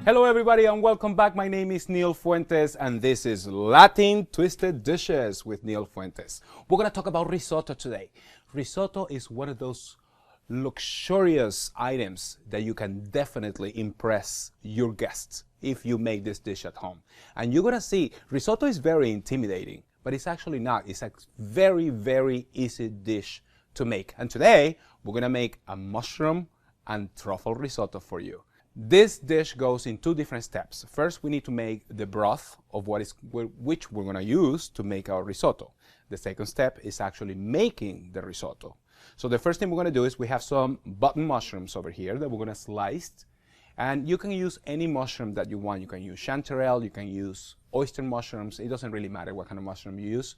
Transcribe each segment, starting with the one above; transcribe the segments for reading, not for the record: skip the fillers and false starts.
Hello everybody and welcome back. My name is Neil Fuentes and this is Latin Twisted Dishes with Neil Fuentes. We're going to talk about risotto today. Risotto is one of those luxurious items that you can definitely impress your guests if you make this dish at home. And you're going to see risotto is very intimidating, but it's actually not. It's a very, very easy dish to make. And today we're going to make a mushroom and truffle risotto for you. This dish goes in two different steps. First, we need to make the broth of which we're going to use to make our risotto. The second step is actually making the risotto. So the first thing we're going to do is we have some button mushrooms over here that we're going to slice. And you can use any mushroom that you want. You can use chanterelle, you can use oyster mushrooms. It doesn't really matter what kind of mushroom you use.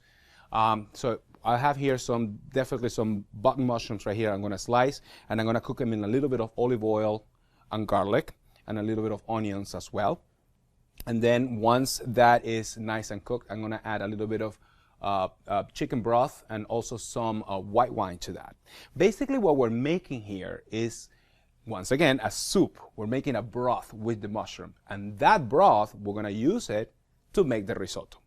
So I have here definitely some button mushrooms right here I'm going to slice. And I'm going to cook them in a little bit of olive oil and garlic and a little bit of onions as well. And then once that is nice and cooked, I'm going to add a little bit of chicken broth and also some white wine to that. Basically what we're making here is, once again, a soup. We're making a broth with the mushroom, and that broth, we're going to use it to make the risotto.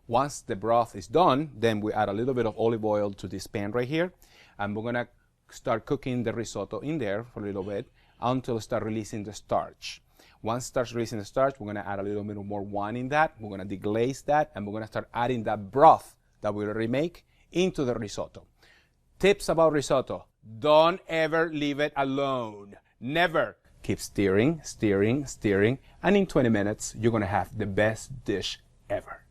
Once the broth is done, then we add a little bit of olive oil to this pan right here, and we're going to start cooking the risotto in there for a little bit until it starts releasing the starch. Once it starts releasing the starch, we're going to add a little bit more wine in that. We're going to deglaze that, and we're going to start adding that broth that we already make into the risotto. Tips about risotto: don't ever leave it alone. Never. Keep stirring, stirring, stirring, and in 20 minutes, you're going to have the best dish ever.